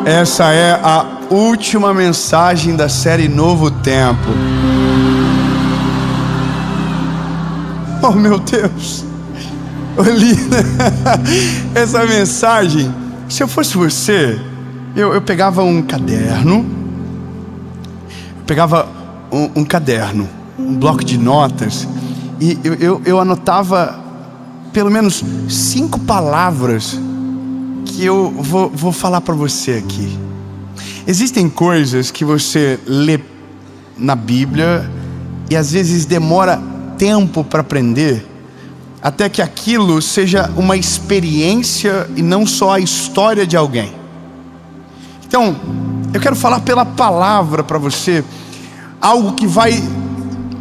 essa é a última mensagem da série Novo Tempo. Oh, meu Deus! Linda! Essa mensagem, se eu fosse você, eu pegava um caderno, um bloco de notas, e eu anotava pelo menos 5 palavras que eu vou falar para você aqui. Existem coisas que você lê na Bíblia e às vezes demora tempo para aprender, até que aquilo seja uma experiência e não só a história de alguém. Então, eu quero falar pela palavra para você algo que vai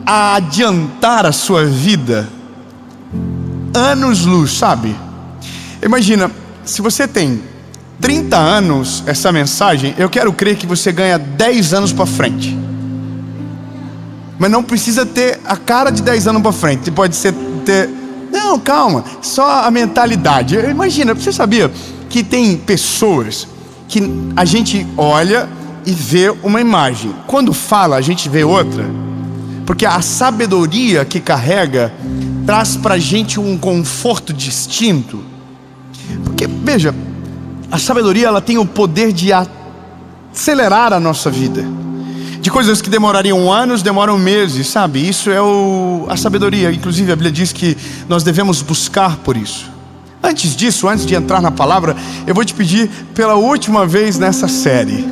adiantar a sua vida anos-luz, sabe? Imagina, se você tem 30 anos, essa mensagem, eu quero crer que você ganha 10 anos para frente. Mas não precisa ter a cara de 10 anos para frente. Pode ser ter... Não, calma, só a mentalidade. Imagina, você sabia que tem pessoas que a gente olha e vê uma imagem, quando fala a gente vê outra? Porque a sabedoria que carrega traz pra gente um conforto distinto. Porque, veja, a sabedoria, ela tem o poder de acelerar a nossa vida. De coisas que demorariam anos, demoram meses, sabe? Isso é a sabedoria. Inclusive a Bíblia diz que nós devemos buscar por isso. Antes disso, antes de entrar na palavra, eu vou te pedir pela última vez nessa série.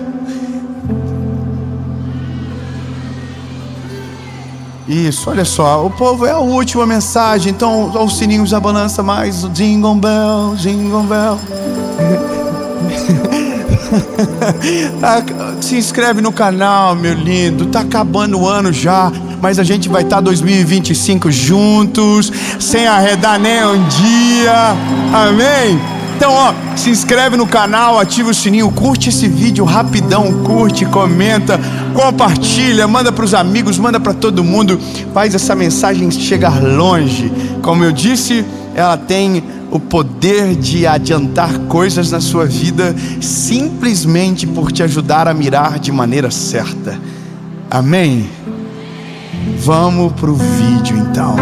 Isso, olha só, o povo é a última mensagem, então os sininhos já balança mais, o jingle bell, jingle bell. Se inscreve no canal, meu lindo. Tá acabando o ano já, mas a gente vai estar 2025 juntos, sem arredar nem um dia. Amém? Então, ó, se inscreve no canal, ativa o sininho, curte esse vídeo rapidão, curte, comenta, compartilha, manda para os amigos, manda para todo mundo. Faz essa mensagem chegar longe. Como eu disse, ela tem o poder de adiantar coisas na sua vida, simplesmente por te ajudar a mirar de maneira certa. Amém? Vamos pro vídeo então.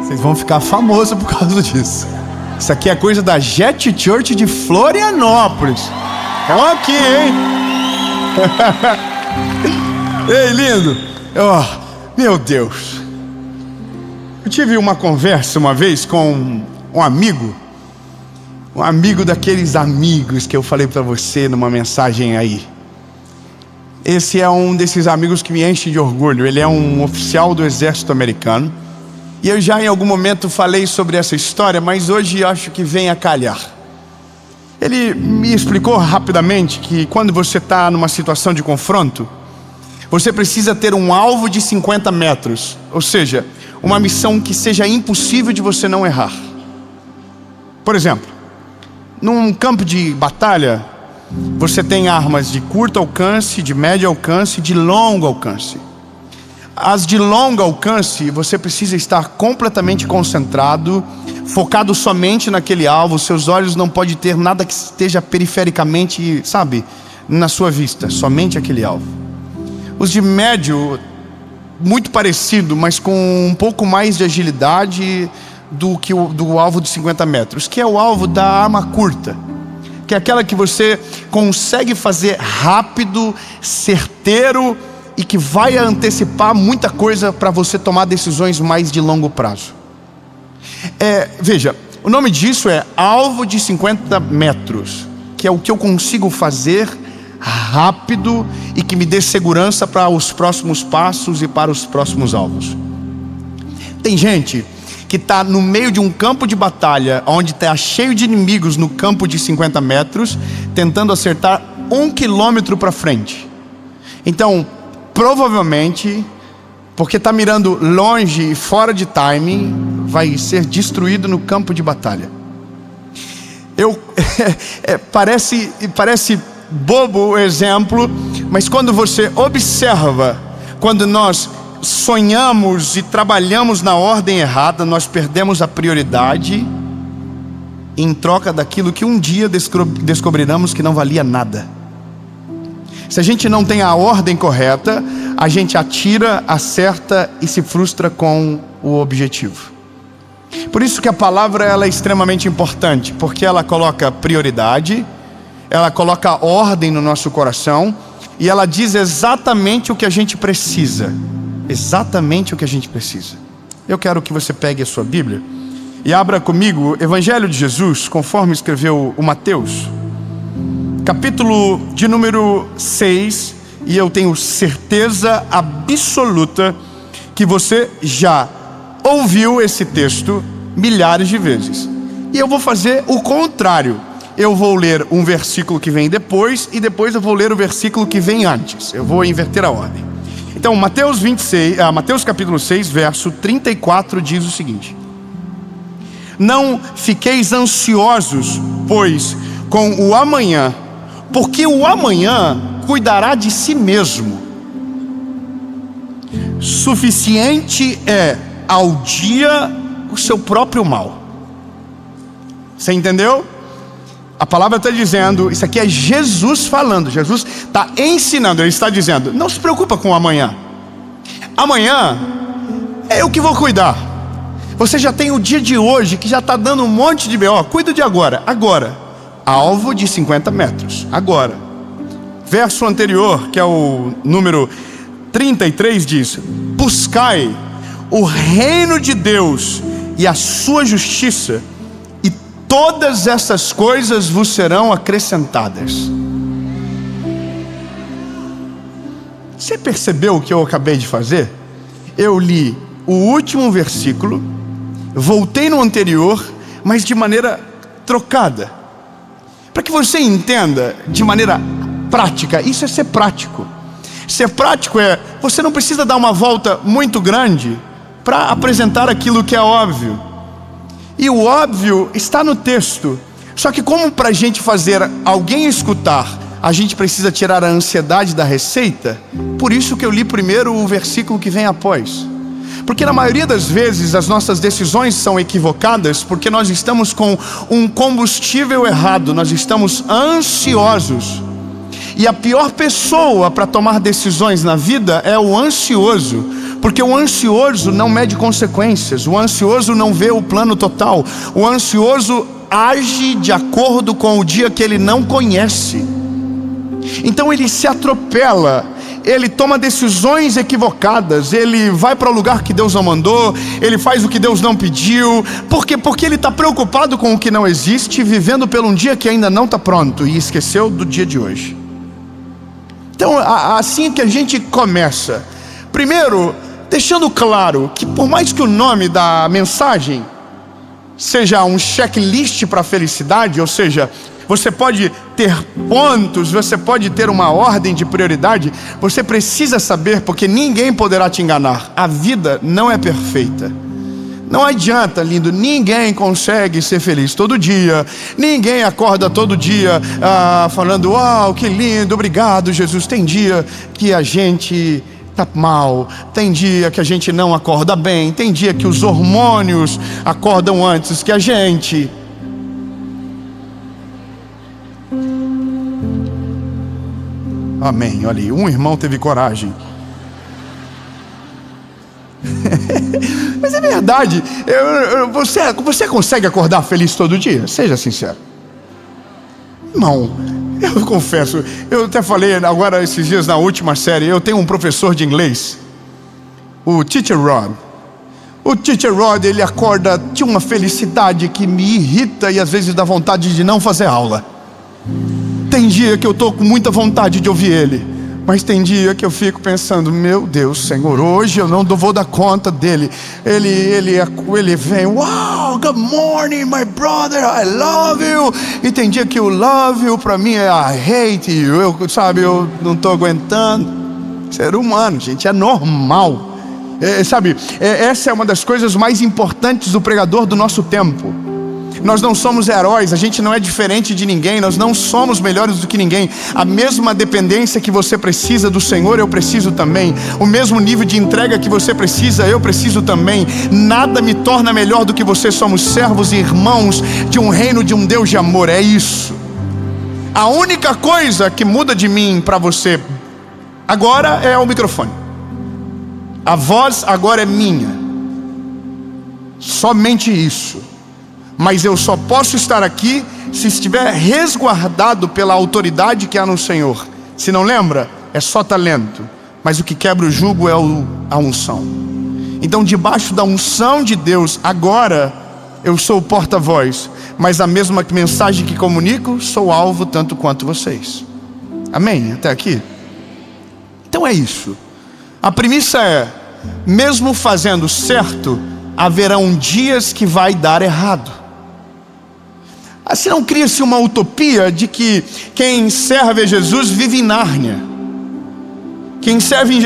Vocês vão ficar famosos por causa disso. Isso aqui é coisa da Jet Church de Florianópolis. Estão aqui, hein? Ei, lindo. Oh, meu Deus. Eu tive uma conversa uma vez com um amigo daqueles amigos que eu falei para você numa mensagem aí. Esse é um desses amigos que me enche de orgulho. Ele é um oficial do exército americano. E eu já em algum momento falei sobre essa história, mas hoje acho que vem a calhar. Ele me explicou rapidamente que quando você está numa situação de confronto, você precisa ter um alvo de 50 metros. Ou seja, uma missão que seja impossível de você não errar. Por exemplo, num campo de batalha, você tem armas de curto alcance, de médio alcance e de longo alcance. As de longo alcance, você precisa estar completamente concentrado, focado somente naquele alvo. Seus olhos não podem ter nada que esteja perifericamente, sabe, na sua vista, somente aquele alvo. Os de médio, muito parecido, mas com um pouco mais de agilidade do alvo de 50 metros, que é o alvo da arma curta, que é aquela que você consegue fazer rápido, certeiro, e que vai antecipar muita coisa para você tomar decisões mais de longo prazo. Veja, o nome disso é alvo de 50 metros, que é o que eu consigo fazer rápido e que me dê segurança para os próximos passos e para os próximos alvos. Tem gente que está no meio de um campo de batalha, onde está cheio de inimigos no campo de 50 metros, tentando acertar 1 quilômetro para frente. Então, provavelmente, porque está mirando longe e fora de timing, vai ser destruído no campo de batalha. Parece bobo o exemplo, mas quando você observa, quando nós sonhamos e trabalhamos na ordem errada, nós perdemos a prioridade em troca daquilo que um dia descobriremos que não valia nada. Se a gente não tem a ordem correta, a gente atira, acerta e se frustra com o objetivo. Por isso que a palavra ela é extremamente importante, porque ela coloca prioridade, ela coloca ordem no nosso coração e ela diz exatamente o que a gente precisa. Exatamente o que a gente precisa. Eu quero que você pegue a sua Bíblia e abra comigo Evangelho de Jesus, conforme escreveu o Mateus, capítulo de número 6, e eu tenho certeza absoluta que você já ouviu esse texto milhares de vezes. E eu vou fazer o contrário. Eu vou ler um versículo que vem depois, e depois eu vou ler o versículo que vem antes. Eu vou inverter a ordem. Então, Mateus capítulo 6, verso 34 diz o seguinte: não fiqueis ansiosos, pois, com o amanhã, porque o amanhã cuidará de si mesmo. Suficiente é ao dia o seu próprio mal. Você entendeu? A palavra está dizendo, isso aqui é Jesus falando. Jesus está ensinando, ele está dizendo: não se preocupa com o amanhã. Amanhã é eu que vou cuidar. Você já tem o dia de hoje que já está dando um monte de B.O. Cuida de agora. Agora, alvo de 50 metros. Agora. Verso anterior, que é o número 33, diz: buscai o reino de Deus e a sua justiça, e todas essas coisas vos serão acrescentadas. Você percebeu o que eu acabei de fazer? Eu li o último versículo, voltei no anterior, mas de maneira trocada, para que você entenda de maneira prática. Isso é ser prático. Ser prático é, você não precisa dar uma volta muito grande para apresentar aquilo que é óbvio. E o óbvio está no texto. Só que como para a gente fazer alguém escutar, a gente precisa tirar a ansiedade da receita, por isso que eu li primeiro o versículo que vem após. Porque na maioria das vezes as nossas decisões são equivocadas porque nós estamos com um combustível errado, nós estamos ansiosos. E a pior pessoa para tomar decisões na vida é o ansioso, porque o ansioso não mede consequências, o ansioso não vê o plano total, o ansioso age de acordo com o dia que ele não conhece. Então ele se atropela, ele toma decisões equivocadas, ele vai para o lugar que Deus não mandou, ele faz o que Deus não pediu. Por quê? Porque ele está preocupado com o que não existe, vivendo pelo um dia que ainda não está pronto, e esqueceu do dia de hoje. Então, assim que a gente começa, primeiro, deixando claro que por mais que o nome da mensagem seja um checklist para a felicidade, ou seja, você pode ter pontos, você pode ter uma ordem de prioridade, você precisa saber, porque ninguém poderá te enganar. A vida não é perfeita. Não adianta, lindo, ninguém consegue ser feliz todo dia. Ninguém acorda todo dia falando: uau, que lindo, obrigado, Jesus. Tem dia que a gente está mal, tem dia que a gente não acorda bem, tem dia que os hormônios acordam antes que a gente. Amém. Olha aí, um irmão teve coragem. Mas é verdade. Você consegue acordar feliz todo dia? Seja sincero. Irmão, eu confesso, eu até falei agora esses dias na última série, eu tenho um professor de inglês, o Teacher Rod. O Teacher Rod, ele acorda de uma felicidade que me irrita e às vezes dá vontade de não fazer aula. Tem dia que eu estou com muita vontade de ouvir ele, mas tem dia que eu fico pensando: meu Deus, Senhor, hoje eu não vou dar conta dele. Ele vem: wow, good morning my brother, I love you. E tem dia que o love you para mim é I hate you. Eu não estou aguentando. Ser humano, gente, é normal. Essa é uma das coisas mais importantes do pregador do nosso tempo. Nós não somos heróis, a gente não é diferente de ninguém, nós não somos melhores do que ninguém. A mesma dependência que você precisa do Senhor, eu preciso também. O mesmo nível de entrega que você precisa, eu preciso também. Nada me torna melhor do que você. Somos servos e irmãos de um reino, de um Deus de amor, é isso. A única coisa que muda de mim para você agora é o microfone. A voz agora é minha. Somente isso. Mas eu só posso estar aqui se estiver resguardado pela autoridade que há no Senhor. Se não lembra, é só talento. Mas o que quebra o jugo é a unção. Então, debaixo da unção de Deus, agora eu sou o porta-voz. Mas a mesma mensagem que comunico, sou alvo tanto quanto vocês. Amém? Até aqui? Então é isso. A premissa é, mesmo fazendo certo, haverão dias que vai dar errado. Assim não cria-se uma utopia de que quem serve a Jesus vive em Nárnia. Quem serve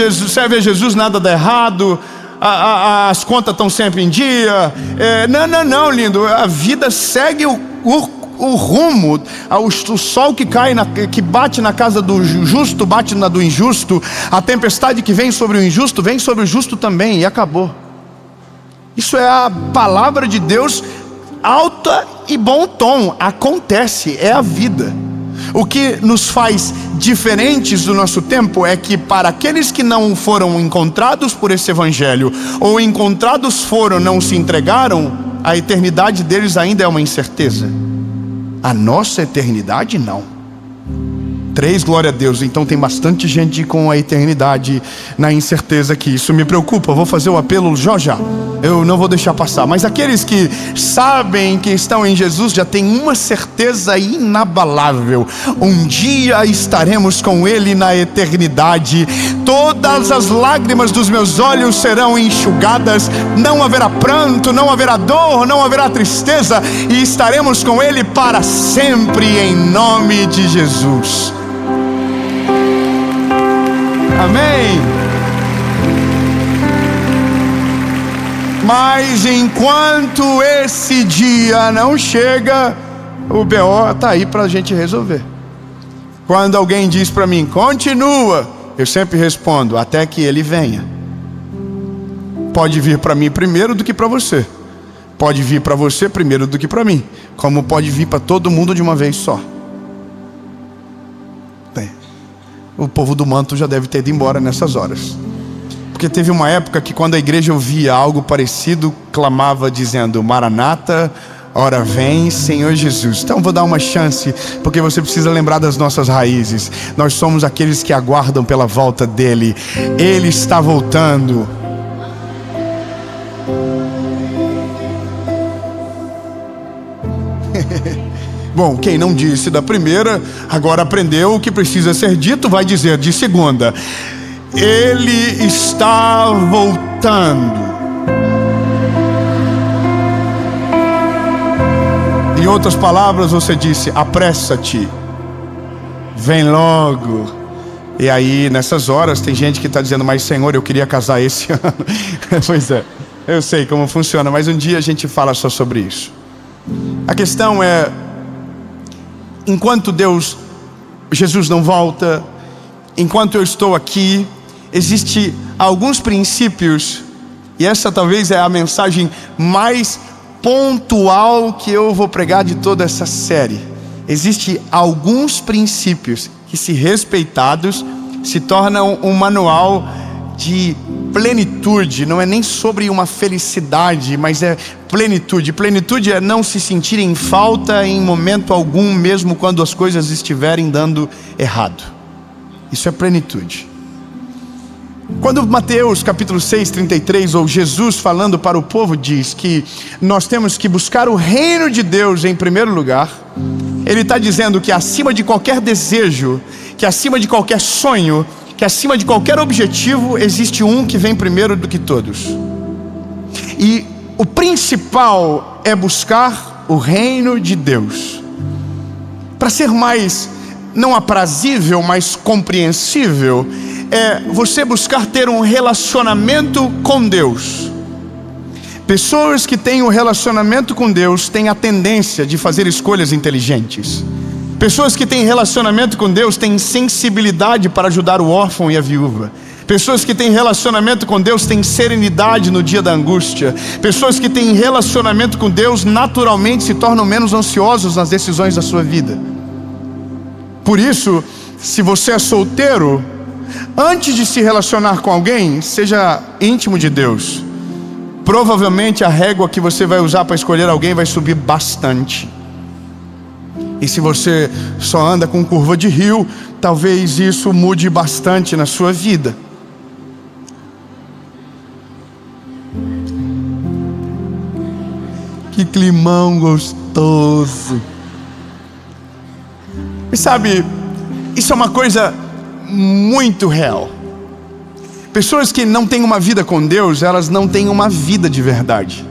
a Jesus nada dá errado, as contas estão sempre em dia. Não, lindo, a vida segue o rumo. O sol que cai, que bate na casa do justo, bate na do injusto. A tempestade que vem sobre o injusto, vem sobre o justo também, e acabou. Isso é a palavra de Deus, alta e bom tom. Acontece, é a vida. O que nos faz diferentes do nosso tempo é que para aqueles que não foram encontrados por esse evangelho, ou encontrados foram, não se entregaram, a eternidade deles ainda é uma incerteza. A nossa eternidade não. 3, glória a Deus. Então tem bastante gente com a eternidade na incerteza aqui. Isso me preocupa, eu vou fazer o apelo já. Eu não vou deixar passar. Mas aqueles que sabem que estão em Jesus já têm uma certeza inabalável: um dia estaremos com Ele na eternidade. Todas as lágrimas dos meus olhos serão enxugadas. Não haverá pranto, não haverá dor, não haverá tristeza, e estaremos com Ele para sempre, em nome de Jesus. Amém. Mas enquanto esse dia não chega, o BO está aí para a gente resolver. Quando alguém diz para mim, continua, eu sempre respondo, até que ele venha. Pode vir para mim primeiro do que para você. Pode vir para você primeiro do que para mim. Como pode vir para todo mundo de uma vez só. O povo do manto já deve ter ido embora nessas horas. Porque teve uma época que quando a igreja ouvia algo parecido, clamava dizendo, Maranata, ora vem, Senhor Jesus. Então vou dar uma chance, porque você precisa lembrar das nossas raízes. Nós somos aqueles que aguardam pela volta dele. Ele está voltando. Bom, quem não disse da primeira, agora aprendeu o que precisa ser dito, vai dizer de segunda. Ele está voltando. Em outras palavras, você disse, apressa-te, vem logo. E aí, nessas horas, tem gente que está dizendo, mas Senhor, eu queria casar esse ano. Pois é, eu sei como funciona, mas um dia a gente fala só sobre isso. A questão é, enquanto Jesus não volta, enquanto eu estou aqui, existem alguns princípios, e essa talvez é a mensagem mais pontual que eu vou pregar de toda essa série. Existem alguns princípios que, se respeitados, se tornam um manual de plenitude. Não é nem sobre uma felicidade, mas é plenitude. Plenitude é não se sentir em falta em momento algum, mesmo quando as coisas estiverem dando errado. Isso é plenitude. Quando Mateus capítulo 6, 33, ou Jesus falando para o povo diz que nós temos que buscar o reino de Deus em primeiro lugar, ele está dizendo que acima de qualquer desejo, que acima de qualquer sonho, que acima de qualquer objetivo, existe um que vem primeiro do que todos. E o principal é buscar o reino de Deus. Para ser mais, não aprazível, mas compreensível, é você buscar ter um relacionamento com Deus. Pessoas que têm um relacionamento com Deus têm a tendência de fazer escolhas inteligentes. Pessoas que têm relacionamento com Deus têm sensibilidade para ajudar o órfão e a viúva. Pessoas que têm relacionamento com Deus têm serenidade no dia da angústia. Pessoas que têm relacionamento com Deus naturalmente se tornam menos ansiosos nas decisões da sua vida. Por isso, se você é solteiro, antes de se relacionar com alguém, seja íntimo de Deus. Provavelmente a régua que você vai usar para escolher alguém vai subir bastante. E se você só anda com curva de rio, talvez isso mude bastante na sua vida. Que climão gostoso. E sabe, isso é uma coisa muito real. Pessoas que não têm uma vida com Deus, elas não têm uma vida de verdade.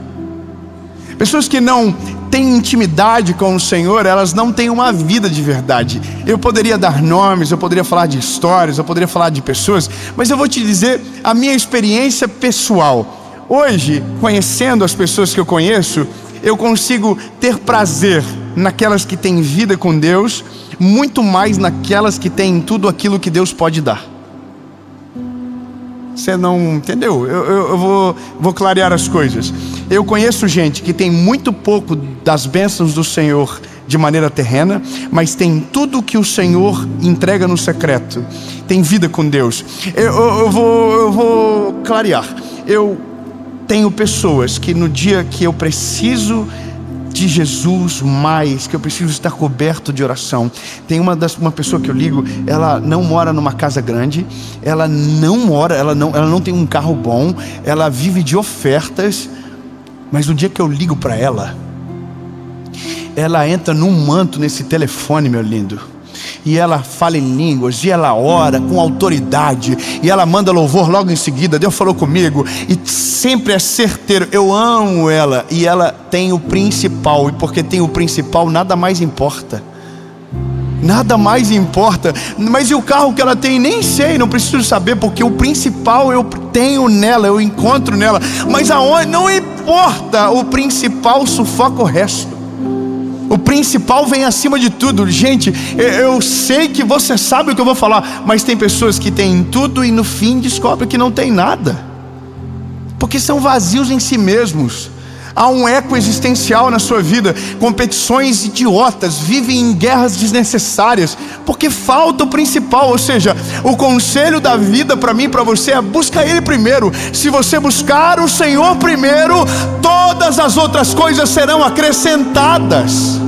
Pessoas que não têm intimidade com o Senhor, elas não têm uma vida de verdade. Eu poderia dar nomes, eu poderia falar de histórias, eu poderia falar de pessoas, mas eu vou te dizer a minha experiência pessoal. Hoje, conhecendo as pessoas que eu conheço, eu consigo ter prazer naquelas que têm vida com Deus, muito mais naquelas que têm tudo aquilo que Deus pode dar. Você não entendeu? Eu vou clarear as coisas. Eu conheço gente que tem muito pouco das bênçãos do Senhor de maneira terrena, mas tem tudo que o Senhor entrega no secreto. Tem vida com Deus. Eu vou clarear. Eu tenho pessoas que no dia que eu preciso de Jesus mais, que eu preciso estar coberto de oração. Tem uma pessoa que eu ligo, ela não mora numa casa grande, ela não tem um carro bom, ela vive de ofertas, mas no dia que eu ligo para ela entra num manto nesse telefone, meu lindo, e ela fala em línguas, e ela ora com autoridade, e ela manda louvor logo em seguida. Deus falou comigo, e sempre é certeiro. Eu amo ela, e ela tem o principal, e porque tem o principal, nada mais importa. Nada mais importa. Mas e o carro que ela tem? Nem sei, não preciso saber, porque o principal eu tenho nela, eu encontro nela. Mas aonde? Não importa, o principal sufoca o resto. O principal vem acima de tudo. Gente, eu sei que você sabe o que eu vou falar, mas tem pessoas que têm tudo e no fim descobrem que não tem nada, porque são vazios em si mesmos. Há um eco existencial na sua vida, competições idiotas, vivem em guerras desnecessárias, porque falta o principal. Ou seja, o conselho da vida para mim e para você é: busca Ele primeiro. Se você buscar o Senhor primeiro, todas as outras coisas serão acrescentadas.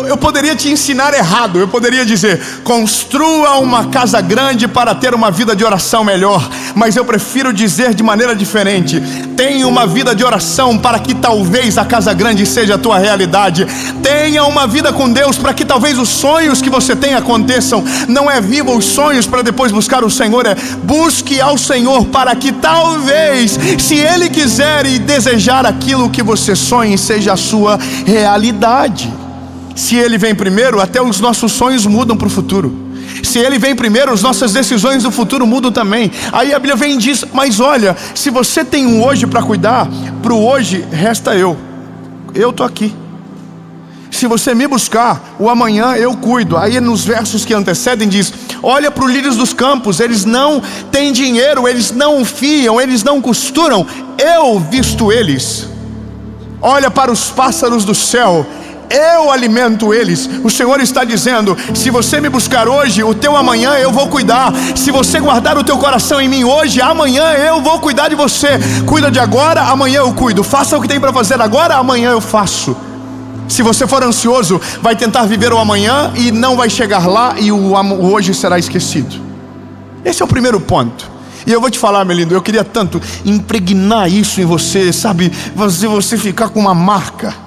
Eu poderia te ensinar errado. Eu poderia dizer: construa uma casa grande para ter uma vida de oração melhor. Mas eu prefiro dizer de maneira diferente: tenha uma vida de oração para que talvez a casa grande seja a tua realidade. Tenha uma vida com Deus para que talvez os sonhos que você tem aconteçam. Não é viva os sonhos para depois buscar o Senhor, é busque ao Senhor para que talvez, se Ele quiser e desejar, aquilo que você sonha seja a sua realidade. Se Ele vem primeiro, até os nossos sonhos mudam para o futuro. Se Ele vem primeiro, as nossas decisões do futuro mudam também. Aí a Bíblia vem e diz: mas olha, se você tem um hoje para cuidar, para o hoje resta eu estou aqui. Se você me buscar, o amanhã eu cuido. Aí nos versos que antecedem diz: olha para os lírios dos campos, eles não têm dinheiro, eles não fiam, eles não costuram, eu visto eles. Olha para os pássaros do céu, eu alimento eles. O Senhor está dizendo: se você me buscar hoje, o teu amanhã eu vou cuidar. Se você guardar o teu coração em mim hoje, amanhã eu vou cuidar de você. Cuida de agora, amanhã eu cuido. Faça o que tem para fazer agora, amanhã eu faço. Se você for ansioso, vai tentar viver o amanhã e não vai chegar lá, e o hoje será esquecido. Esse é o primeiro ponto. E eu vou te falar, meu lindo, eu queria tanto impregnar isso em você, sabe, fazer você ficar com uma marca.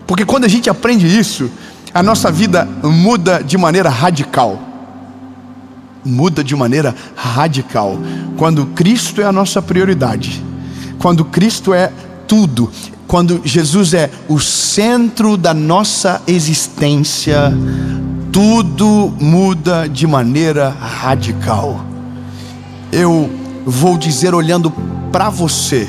Porque quando a gente aprende isso, a nossa vida muda de maneira radical. Muda de maneira radical. Quando Cristo é a nossa prioridade, quando Cristo é tudo. Quando Jesus é o centro da nossa existência, tudo muda de maneira radical. Eu vou dizer olhando para você,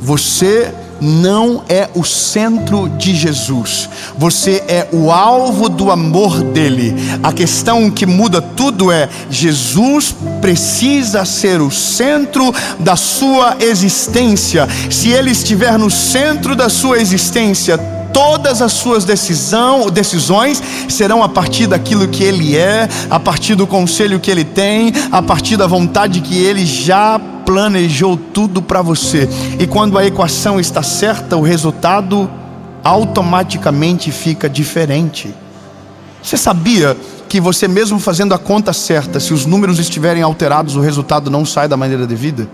você não é o centro de Jesus, você é o alvo do amor dele. A questão que muda tudo é: Jesus precisa ser o centro da sua existência. Se ele estiver no centro da sua existência, todas as suas decisões serão a partir daquilo que ele é, a partir do conselho que ele tem, a partir da vontade que ele já planejou tudo para você. E quando a equação está certa, o resultado automaticamente fica diferente. Você sabia que você mesmo fazendo a conta certa, se os números estiverem alterados, o resultado não sai da maneira devida?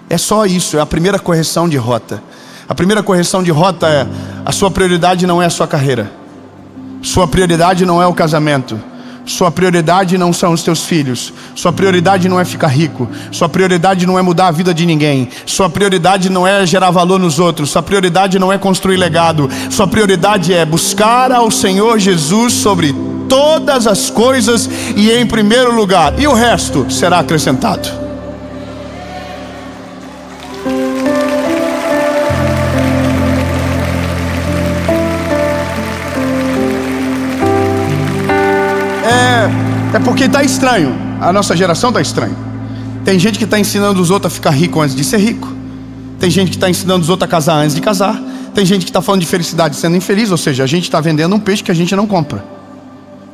É só isso, é a primeira correção de rota. A primeira correção de rota é: a sua prioridade não é a sua carreira, sua prioridade não é o casamento, sua prioridade não são os teus filhos, sua prioridade não é ficar rico, sua prioridade não é mudar a vida de ninguém, sua prioridade não é gerar valor nos outros, sua prioridade não é construir legado, sua prioridade é buscar ao Senhor Jesus sobre todas as coisas e em primeiro lugar, e o resto será acrescentado. É porque está estranho, a nossa geração está estranha. Tem gente que está ensinando os outros a ficar rico antes de ser rico. Tem gente que está ensinando os outros a casar antes de casar. Tem gente que está falando de felicidade sendo infeliz. Ou seja, a gente está vendendo um peixe que a gente não compra,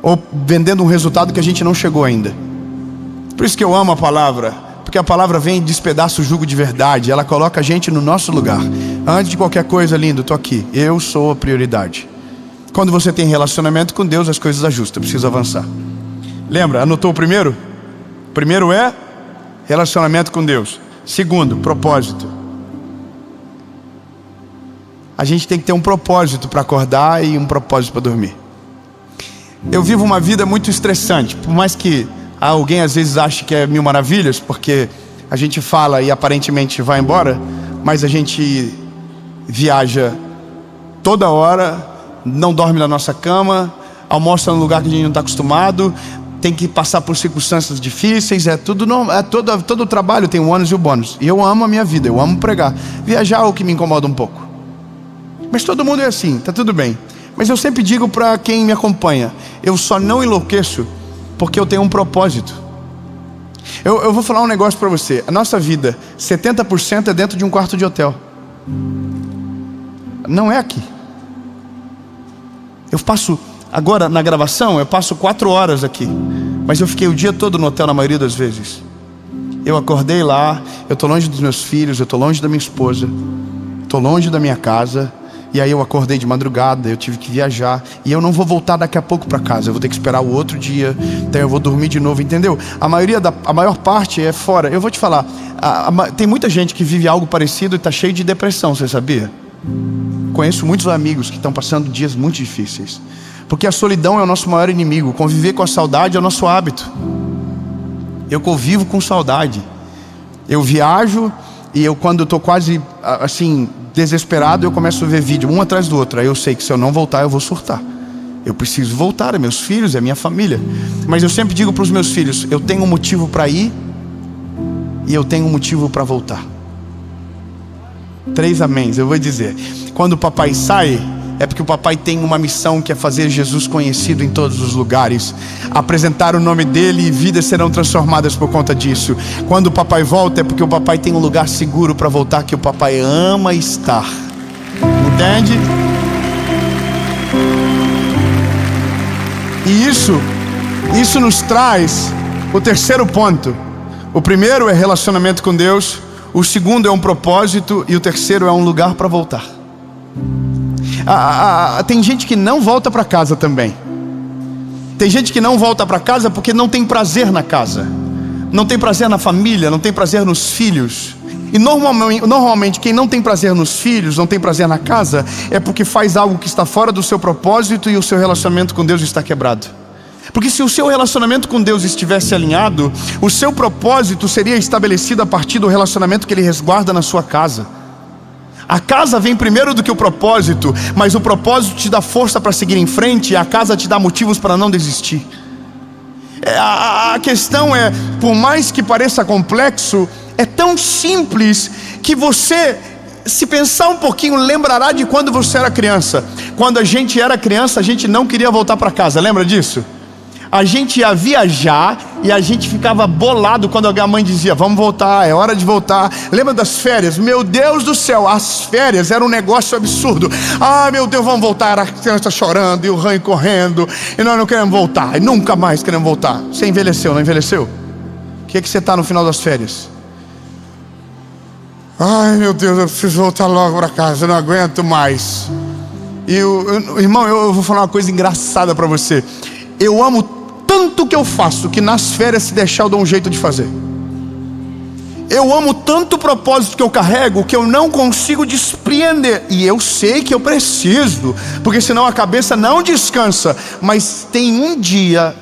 ou vendendo um resultado que a gente não chegou ainda. Por isso que eu amo a palavra, porque a palavra vem e despedaça o jugo de verdade. Ela coloca a gente no nosso lugar. Antes de qualquer coisa, lindo, estou aqui, eu sou a prioridade. Quando você tem relacionamento com Deus, as coisas ajustam, precisa avançar. Lembra, anotou o primeiro? O primeiro é relacionamento com Deus. Segundo, propósito. A gente tem que ter um propósito para acordar e um propósito para dormir. Eu vivo uma vida muito estressante, por mais que alguém às vezes ache que é mil maravilhas, porque a gente fala e aparentemente vai embora, mas a gente viaja toda hora, não dorme na nossa cama, almoça num lugar que a gente não está acostumado, tem que passar por circunstâncias difíceis, todo o trabalho tem o ônus e o bônus. E eu amo a minha vida, eu amo pregar. Viajar é o que me incomoda um pouco. Mas todo mundo é assim, tá tudo bem. Mas eu sempre digo para quem me acompanha: eu só não enlouqueço porque eu tenho um propósito. Eu vou falar um negócio para você. A nossa vida, 70% é dentro de um quarto de hotel. Não é aqui. Eu passo... Agora, na gravação, eu passo 4 horas aqui, mas eu fiquei o dia todo no hotel na maioria das vezes. Eu acordei lá, eu estou longe dos meus filhos, eu estou longe da minha esposa, estou longe da minha casa. E aí eu acordei de madrugada, eu tive que viajar, e eu não vou voltar daqui a pouco para casa, eu vou ter que esperar o outro dia, então eu vou dormir de novo, entendeu? A maior parte é fora. Eu vou te falar, tem muita gente que vive algo parecido e está cheio de depressão, você sabia? Conheço muitos amigos que estão passando dias muito difíceis. Porque a solidão é o nosso maior inimigo. Conviver com a saudade é o nosso hábito. Eu convivo com saudade. Eu viajo e quando estou quase assim desesperado, eu começo a ver vídeo um atrás do outro. Aí eu sei que se eu não voltar, eu vou surtar. Eu preciso voltar, é meus filhos, é minha família. Mas eu sempre digo para os meus filhos: eu tenho um motivo para ir e eu tenho um motivo para voltar. 3 améns, eu vou dizer. Quando o papai sai, é porque o papai tem uma missão, que é fazer Jesus conhecido em todos os lugares, apresentar o nome dele, e vidas serão transformadas por conta disso. Quando o papai volta, é porque o papai tem um lugar seguro para voltar, que o papai ama estar. Entende? E isso nos traz o terceiro ponto. O primeiro é relacionamento com Deus, o segundo é um propósito, e o terceiro é um lugar para voltar. Tem gente que não volta para casa também. Tem gente que não volta para casa porque não tem prazer na casa, não tem prazer na família, não tem prazer nos filhos. E normalmente quem não tem prazer nos filhos, não tem prazer na casa, é porque faz algo que está fora do seu propósito, e o seu relacionamento com Deus está quebrado. Porque se o seu relacionamento com Deus estivesse alinhado, o seu propósito seria estabelecido a partir do relacionamento que Ele resguarda na sua casa. A casa vem primeiro do que o propósito, mas o propósito te dá força para seguir em frente, e a casa te dá motivos para não desistir. A questão é, por mais que pareça complexo, é tão simples que você, se pensar um pouquinho, lembrará de quando você era criança. Quando a gente era criança, a gente não queria voltar para casa, lembra disso? A gente ia viajar e a gente ficava bolado quando a mãe dizia: vamos voltar, é hora de voltar. Lembra das férias? Meu Deus do céu, as férias eram um negócio absurdo. Ah, meu Deus, vamos voltar. A criança chorando e o ranho correndo, e nós não queremos voltar, e nunca mais queremos voltar. Você envelheceu, não envelheceu? O que você está no final das férias? Ai, meu Deus, eu preciso voltar logo para casa, eu não aguento mais. Irmão, eu vou falar uma coisa engraçada para você. Eu amo tanto que eu faço, que nas férias, se deixar, eu dou um jeito de fazer. Eu amo tanto o propósito que eu carrego, que eu não consigo despreender. E eu sei que eu preciso, porque senão a cabeça não descansa. Mas tem um dia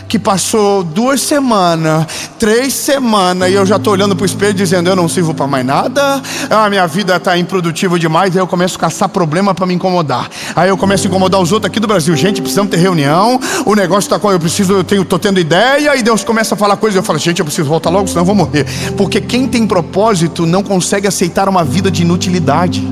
que passou 2 semanas, 3 semanas, e eu já estou olhando para o espelho dizendo: eu não sirvo para mais nada, a minha vida está improdutiva demais. Aí eu começo a caçar problema para me incomodar. Aí eu começo a incomodar os outros aqui do Brasil. Gente, precisamos ter reunião, o negócio está com... estou tendo ideia, e Deus começa a falar coisas, eu falo: gente, eu preciso voltar logo, senão eu vou morrer. Porque quem tem propósito não consegue aceitar uma vida de inutilidade.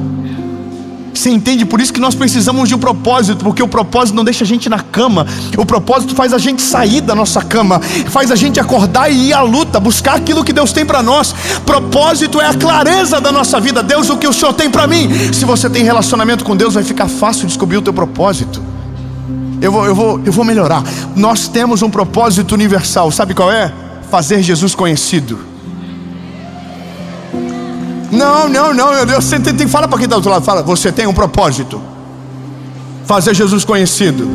Você entende? Por isso que nós precisamos de um propósito, porque o propósito não deixa a gente na cama. O propósito faz a gente sair da nossa cama, faz a gente acordar e ir à luta, buscar aquilo que Deus tem para nós. Propósito é a clareza da nossa vida. Deus, o que o Senhor tem para mim? Se você tem relacionamento com Deus, vai ficar fácil descobrir o teu propósito. Eu vou melhorar. Nós temos um propósito universal. Sabe qual é? Fazer Jesus conhecido. Não, meu Deus, você tem que falar para quem está do outro lado. Fala: você tem um propósito, fazer Jesus conhecido.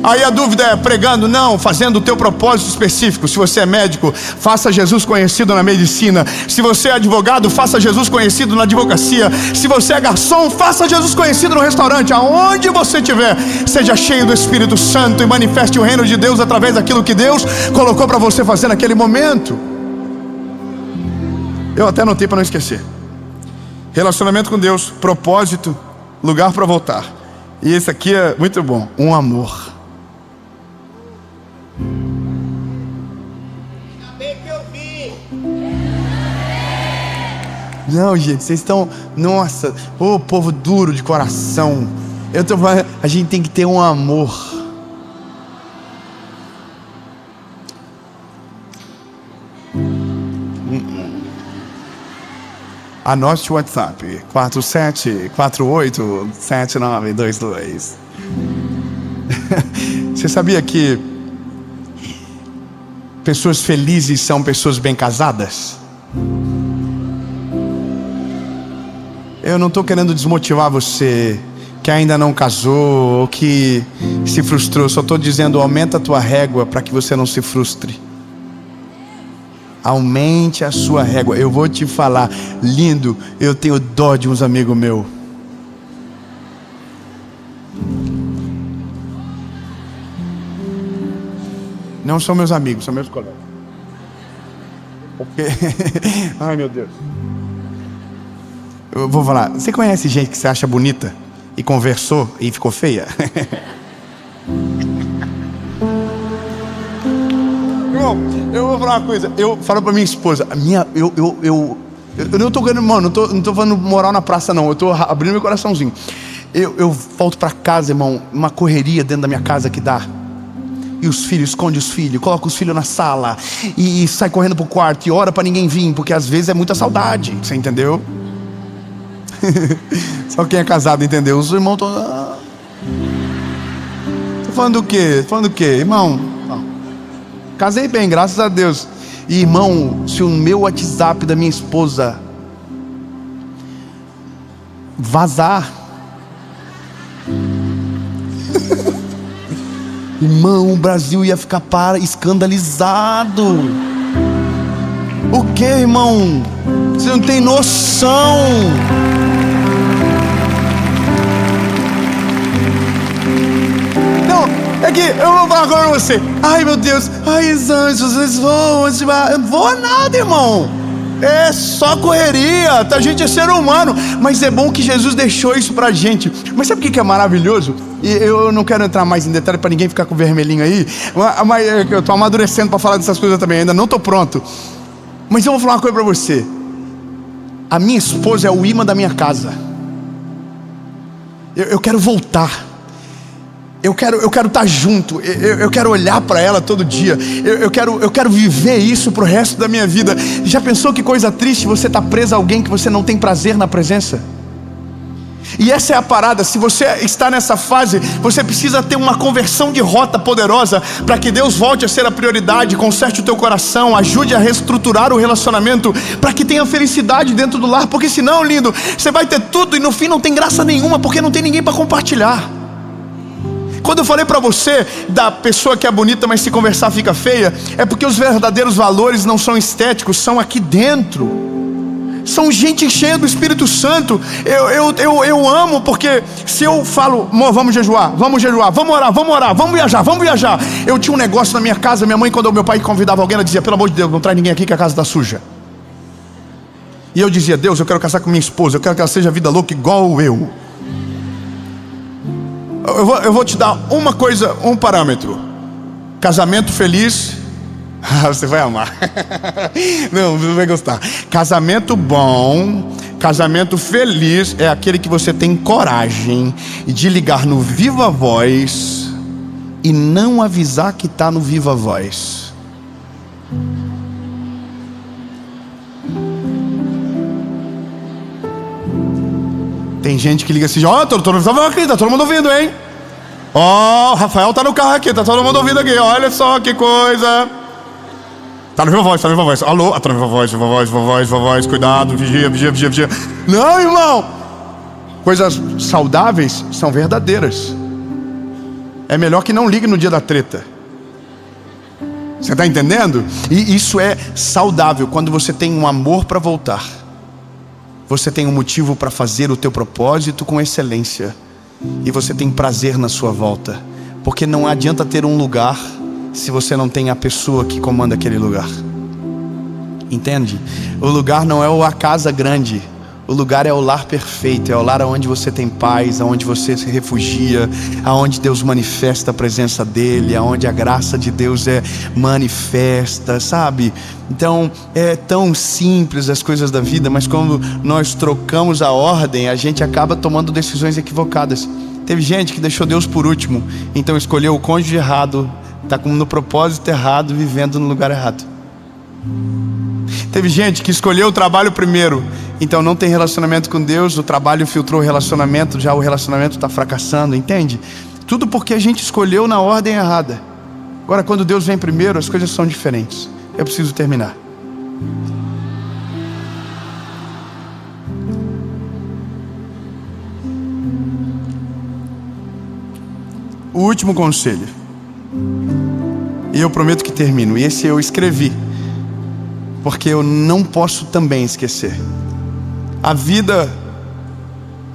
Aí a dúvida é: pregando? Não, fazendo o teu propósito específico. Se você é médico, faça Jesus conhecido na medicina. Se você é advogado, faça Jesus conhecido na advocacia. Se você é garçom, faça Jesus conhecido no restaurante. Aonde você estiver, seja cheio do Espírito Santo e manifeste o reino de Deus através daquilo que Deus colocou para você fazer naquele momento. Eu até anotei para não esquecer: relacionamento com Deus, propósito, lugar para voltar. E esse aqui é muito bom: um amor. Acabei que eu vi. Não, gente, vocês estão... Nossa, ô povo duro de coração. Eu tô falando, a gente tem que ter um amor. Anote o WhatsApp: 47487922. Você sabia que pessoas felizes são pessoas bem casadas? Eu não estou querendo desmotivar você que ainda não casou ou que se frustrou. Só estou dizendo: aumenta a tua régua para que você não se frustre. Aumente a sua régua. Eu vou te falar, lindo, eu tenho dó de uns amigos meus. Não são meus amigos, são meus colegas. Porque... Ai, meu Deus. Eu vou falar: você conhece gente que você acha bonita e conversou e ficou feia? Eu vou falar uma coisa. Eu falo pra minha esposa: eu não tô ganhando, mano, não tô falando moral na praça, não. Eu tô abrindo meu coraçãozinho. Eu volto pra casa, irmão, uma correria dentro da minha casa que dá. E os filhos, esconde os filhos, coloca os filhos na sala e sai correndo pro quarto e ora pra ninguém vir, porque às vezes é muita saudade. Você entendeu? Só quem é casado entendeu. Os irmãos estão... Tô falando do quê? Tô falando do quê, irmão? Casei bem, graças a Deus. E, irmão, se o meu WhatsApp da minha esposa vazar, irmão, o Brasil ia ficar escandalizado. O que, irmão? Você não tem noção. É que eu vou falar agora pra você: ai, meu Deus, ai, os anjos, eles voam, eu não vou nada, irmão. É só correria, a gente é ser humano. Mas é bom que Jesus deixou isso pra gente. Mas sabe o que é maravilhoso? E eu não quero entrar mais em detalhe para ninguém ficar com vermelhinho aí, mas eu tô amadurecendo para falar dessas coisas também, ainda não tô pronto. Mas eu vou falar uma coisa para você. A minha esposa é o imã da minha casa. Eu quero voltar. Eu quero estar junto. Eu quero olhar para ela todo dia. Eu quero viver isso pro resto da minha vida. Já pensou que coisa triste você estar preso a alguém que você não tem prazer na presença? E essa é a parada. Se você está nessa fase, você precisa ter uma conversão de rota poderosa para que Deus volte a ser a prioridade, conserte o teu coração, ajude a reestruturar o relacionamento, para que tenha felicidade dentro do lar. Porque senão, lindo, você vai ter tudo e no fim não tem graça nenhuma, porque não tem ninguém para compartilhar. Quando eu falei para você da pessoa que é bonita, mas se conversar fica feia, é porque os verdadeiros valores não são estéticos, são aqui dentro. São gente cheia do Espírito Santo. Eu amo, porque se eu falo, vamos jejuar, vamos orar, vamos viajar. Eu tinha um negócio na minha casa, minha mãe, quando meu pai convidava alguém, ela dizia, pelo amor de Deus, não traz ninguém aqui que a casa está suja. E eu dizia, Deus, eu quero casar com minha esposa, eu quero que ela seja vida louca igual eu. Eu vou te dar uma coisa, um parâmetro. Casamento feliz. Você vai amar. Não, você vai gostar. Casamento bom, casamento feliz é aquele que você tem coragem de ligar no Viva Voz e não avisar que está no Viva Voz. Tem gente que liga assim, ó, tô aqui, tá todo mundo ouvindo, hein? Ó, Rafael tá no carro aqui, tá todo mundo ouvindo aqui, olha só que coisa. Tá no Viva Voz, tá no Viva Voz. Alô, tá no Viva Voz, cuidado, vigia. Não, irmão. Coisas saudáveis são verdadeiras. É melhor que não ligue no dia da treta. Você tá entendendo? E isso é saudável, quando você tem um amor para voltar. Você tem um motivo para fazer o teu propósito com excelência. E você tem prazer na sua volta. Porque não adianta ter um lugar se você não tem a pessoa que comanda aquele lugar. Entende? O lugar não é a casa grande. O lugar é o lar perfeito. É o lar onde você tem paz, onde você se refugia, onde Deus manifesta a presença dEle, onde a graça de Deus é manifesta, sabe? Então é tão simples as coisas da vida, mas quando nós trocamos a ordem, a gente acaba tomando decisões equivocadas. Teve gente que deixou Deus por último, então escolheu o cônjuge errado, está no propósito errado, vivendo no lugar errado. Teve gente que escolheu o trabalho primeiro, então não tem relacionamento com Deus, o trabalho filtrou o relacionamento, já o relacionamento está fracassando, entende? Tudo porque a gente escolheu na ordem errada. Agora, quando Deus vem primeiro, as coisas são diferentes. Eu preciso terminar. O último conselho, e eu prometo que termino, e esse eu escrevi, porque eu não posso também esquecer. A vida,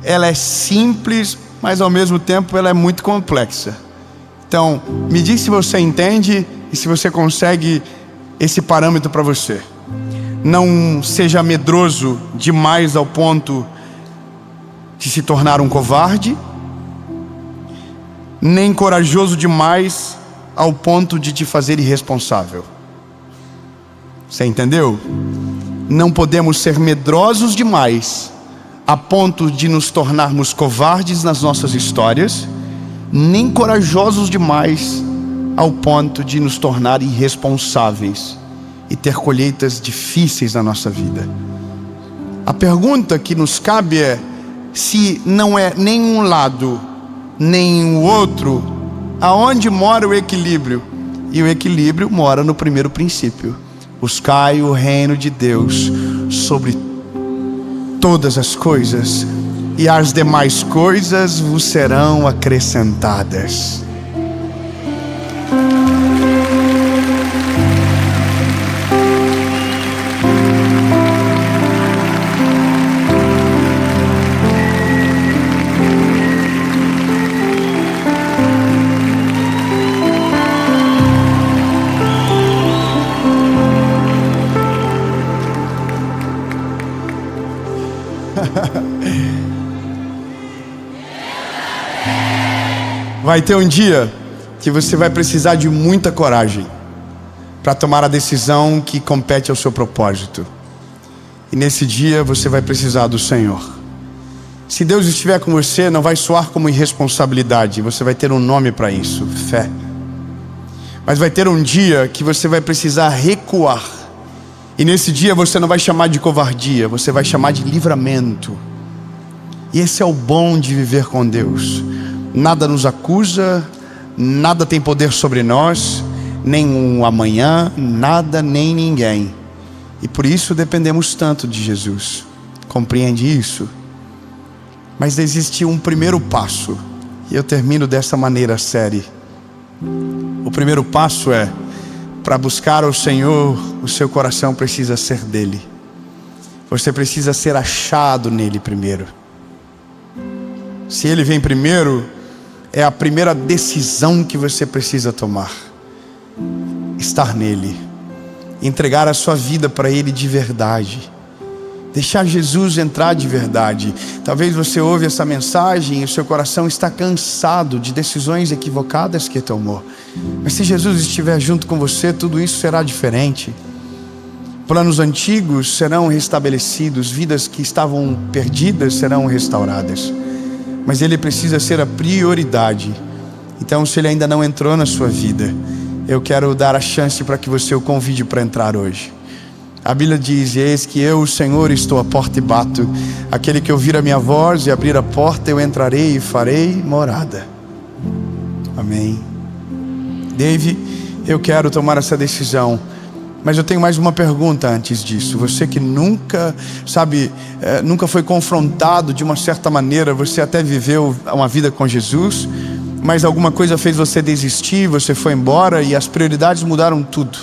ela é simples, mas ao mesmo tempo ela é muito complexa. Então, me diz se você entende e se você consegue esse parâmetro para você. Não seja medroso demais ao ponto de se tornar um covarde, nem corajoso demais ao ponto de te fazer irresponsável. Você entendeu? Não podemos ser medrosos demais a ponto de nos tornarmos covardes nas nossas histórias, nem corajosos demais ao ponto de nos tornar irresponsáveis e ter colheitas difíceis na nossa vida. A pergunta que nos cabe é: se não é nem um lado nem o outro, aonde mora o equilíbrio? E o equilíbrio mora no primeiro princípio: buscai o reino de Deus sobre todas as coisas, e as demais coisas vos serão acrescentadas. Vai ter um dia que você vai precisar de muita coragem para tomar a decisão que compete ao seu propósito. E nesse dia você vai precisar do Senhor. Se Deus estiver com você, não vai soar como irresponsabilidade. Você vai ter um nome para isso: fé. Mas vai ter um dia que você vai precisar recuar. E nesse dia você não vai chamar de covardia, você vai chamar de livramento. E esse é o bom de viver com Deus. Nada nos acusa, nada tem poder sobre nós, nem o amanhã, nada nem ninguém. E por isso dependemos tanto de Jesus. Compreende isso? Mas existe um primeiro passo, e eu termino dessa maneira a série. O primeiro passo é: para buscar o Senhor, o seu coração precisa ser dele. Você precisa ser achado nele primeiro. Se ele vem primeiro, é a primeira decisão que você precisa tomar: estar nele, entregar a sua vida para ele de verdade, deixar Jesus entrar de verdade. Talvez você ouve essa mensagem e o seu coração está cansado de decisões equivocadas que tomou. Mas se Jesus estiver junto com você, tudo isso será diferente. Planos antigos serão restabelecidos, vidas que estavam perdidas serão restauradas. Mas ele precisa ser a prioridade. Então, se ele ainda não entrou na sua vida, eu quero dar a chance para que você o convide para entrar hoje. A Bíblia diz: eis que eu, o Senhor, estou à porta e bato. Aquele que ouvir a minha voz e abrir a porta, eu entrarei e farei morada. Amém. Dave, eu quero tomar essa decisão, mas eu tenho mais uma pergunta antes disso. Você que nunca foi confrontado de uma certa maneira, você até viveu uma vida com Jesus, mas alguma coisa fez você desistir, você foi embora e as prioridades mudaram tudo.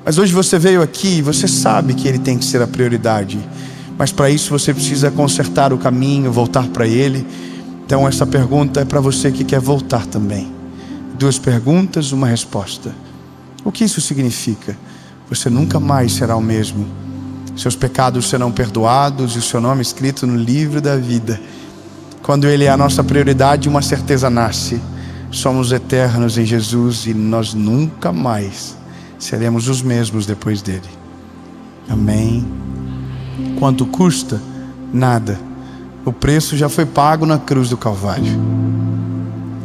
Mas hoje você veio aqui e você sabe que ele tem que ser a prioridade, mas para isso você precisa consertar o caminho, voltar para ele. Então essa pergunta é para você que quer voltar também. 2 perguntas, uma resposta. O que isso significa? Você nunca mais será o mesmo. Seus pecados serão perdoados e o seu nome escrito no livro da vida. Quando ele é a nossa prioridade, uma certeza nasce: somos eternos em Jesus e nós nunca mais seremos os mesmos depois dele. Amém. Quanto custa? Nada. O preço já foi pago na cruz do Calvário.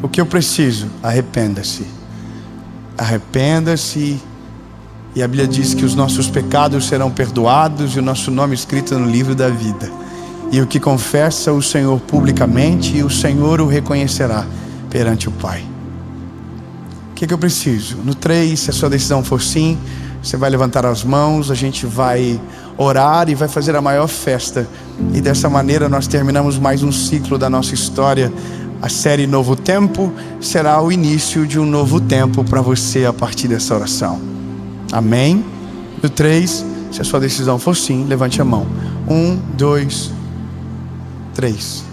O que eu preciso? Arrependa-se. Arrependa-se. E a Bíblia diz que os nossos pecados serão perdoados e o nosso nome escrito no livro da vida. E o que confessa o Senhor publicamente, o Senhor o reconhecerá perante o Pai. O que eu preciso? No 3, se a sua decisão for sim, você vai levantar as mãos, a gente vai orar e vai fazer a maior festa. E dessa maneira nós terminamos mais um ciclo da nossa história. A série Novo Tempo será o início de um novo tempo para você a partir dessa oração. Amém? No 3, se a sua decisão for sim, levante a mão. 1, 2, 3.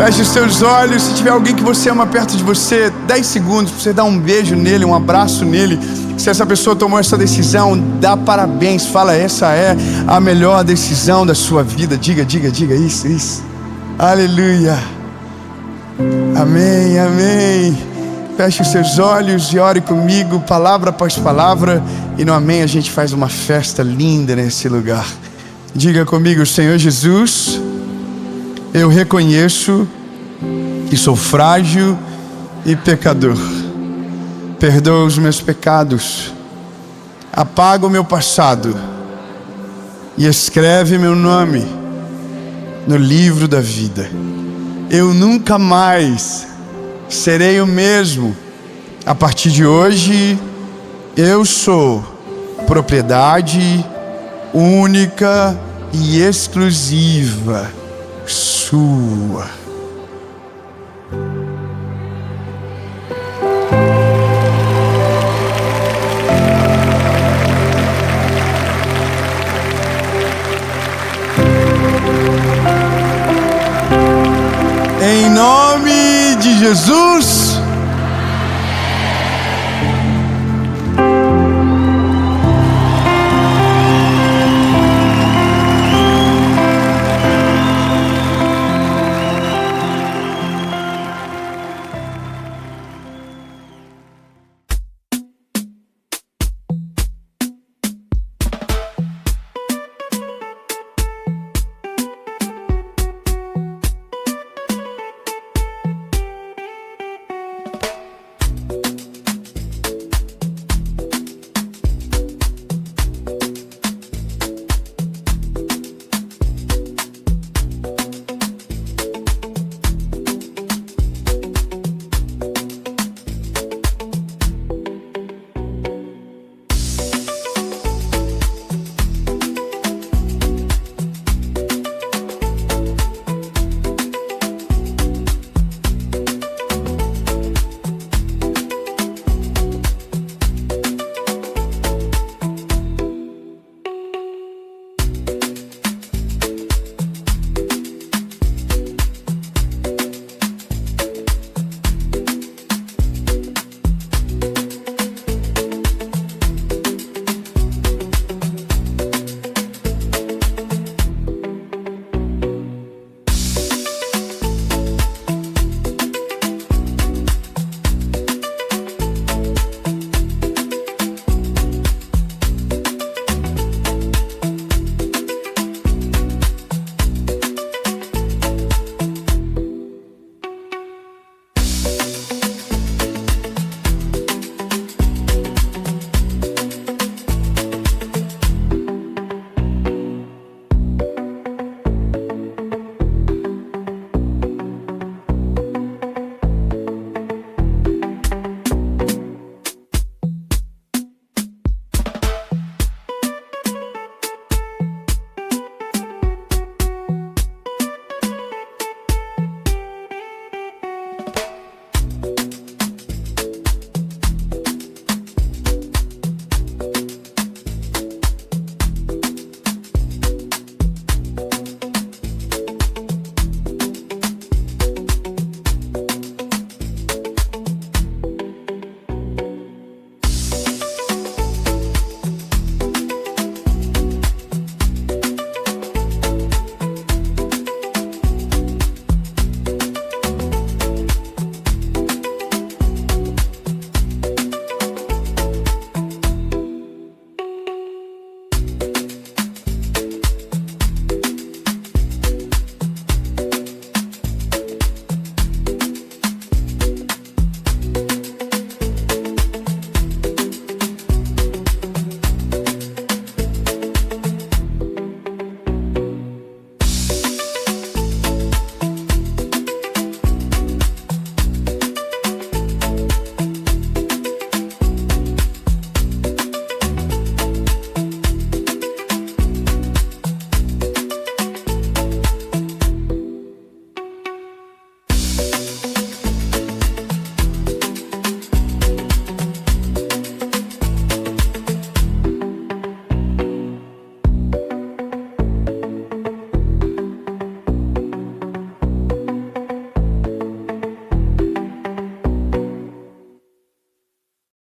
Feche os seus olhos. Se tiver alguém que você ama perto de você, 10 segundos para você dar um beijo nele, um abraço nele. Se essa pessoa tomou essa decisão, dá parabéns. Fala: essa é a melhor decisão da sua vida. Diga isso. Aleluia. Amém, amém. Feche os seus olhos e ore comigo, palavra após palavra. E no amém a gente faz uma festa linda nesse lugar. Diga comigo: Senhor Jesus, eu reconheço que sou frágil e pecador. Perdoa os meus pecados, apaga o meu passado e escreve meu nome no livro da vida. Eu nunca mais serei o mesmo. A partir de hoje, eu sou propriedade única e exclusiva sua. Jesus.